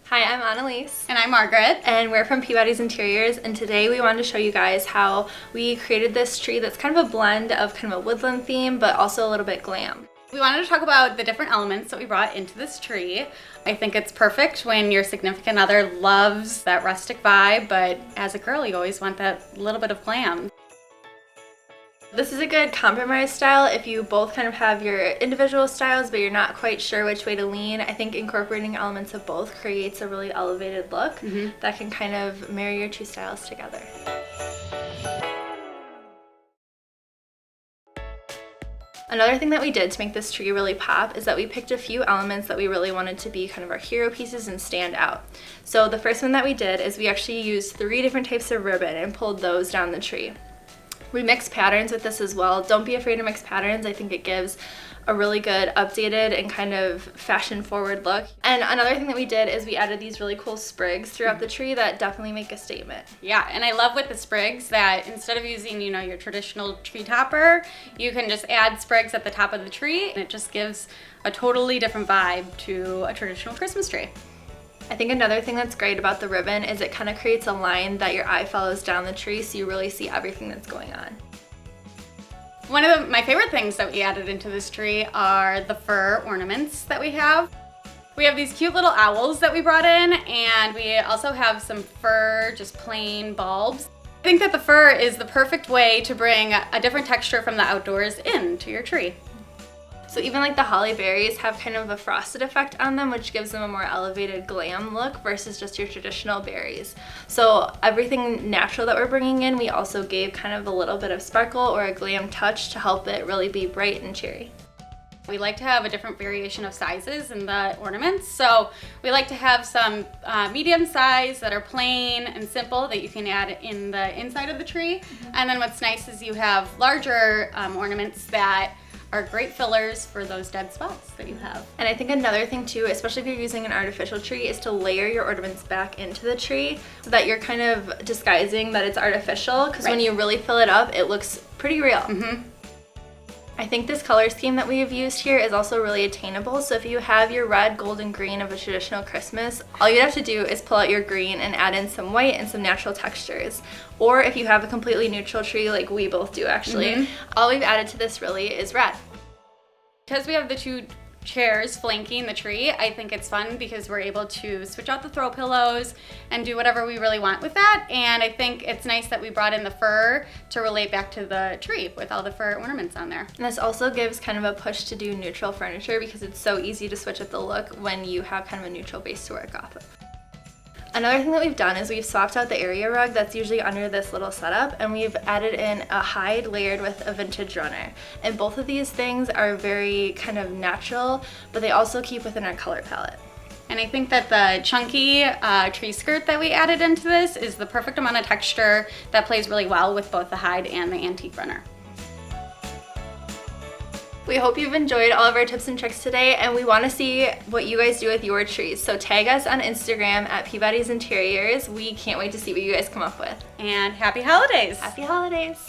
Hi, I'm Annalies. And I'm Margaret. And we're from Peabody's Interiors, and today we wanted to show you guys how we created this tree that's kind of a blend of kind of a woodland theme, but also a little bit glam. We wanted to talk about the different elements that we brought into this tree. I think it's perfect when your significant other loves that rustic vibe, but as a girl, you always want that little bit of glam. This is a good compromise style if you both kind of have your individual styles, but you're not quite sure which way to lean. I think incorporating elements of both creates a really elevated look that can kind of marry your two styles together. Another thing that we did to make this tree really pop is that we picked a few elements that we really wanted to be kind of our hero pieces and stand out. So the first one that we did is we actually used 3 different types of ribbon and pulled those down the tree. We mix patterns with this as well. Don't be afraid to mix patterns. I think it gives a really good updated and kind of fashion forward look. And another thing that we did is we added these really cool sprigs throughout the tree that definitely make a statement. Yeah, and I love with the sprigs that instead of using, your traditional tree topper, you can just add sprigs at the top of the tree and it just gives a totally different vibe to a traditional Christmas tree. I think another thing that's great about the ribbon is it kind of creates a line that your eye follows down the tree so you really see everything that's going on. One of my favorite things that we added into this tree are the fur ornaments that we have. We have these cute little owls that we brought in, and we also have some fur, just plain bulbs. I think that the fur is the perfect way to bring a different texture from the outdoors into your tree. So even like the holly berries have kind of a frosted effect on them, which gives them a more elevated glam look versus just your traditional berries. So everything natural that we're bringing in, we also gave kind of a little bit of sparkle or a glam touch to help it really be bright and cheery. We like to have a different variation of sizes in the ornaments. So we like to have some medium size that are plain and simple that you can add in the inside of the tree. And then what's nice is you have larger ornaments that are great fillers for those dead spots that you have. And I think another thing too, especially if you're using an artificial tree, is to layer your ornaments back into the tree so that you're kind of disguising that it's artificial, because when you really fill it up, it looks pretty real. I think this color scheme that we have used here is also really attainable. So if you have your red, gold, and green of a traditional Christmas, all you have to do is pull out your green and add in some white and some natural textures. Or if you have a completely neutral tree like we both do actually, all we've added to this really is red. Because we have the 2 chairs flanking the tree, I think it's fun because we're able to switch out the throw pillows and do whatever we really want with that. And I think it's nice that we brought in the fur to relate back to the tree with all the fur ornaments on there. And this also gives kind of a push to do neutral furniture because it's so easy to switch up the look when you have kind of a neutral base to work off of. Another thing that we've done is we've swapped out the area rug that's usually under this little setup, and we've added in a hide layered with a vintage runner. And both of these things are very kind of natural, but they also keep within our color palette. And I think that the chunky tree skirt that we added into this is the perfect amount of texture that plays really well with both the hide and the antique runner. We hope you've enjoyed all of our tips and tricks today, and we want to see what you guys do with your trees. So tag us on Instagram at Peabody's Interiors. We can't wait to see what you guys come up with. And happy holidays! Happy holidays!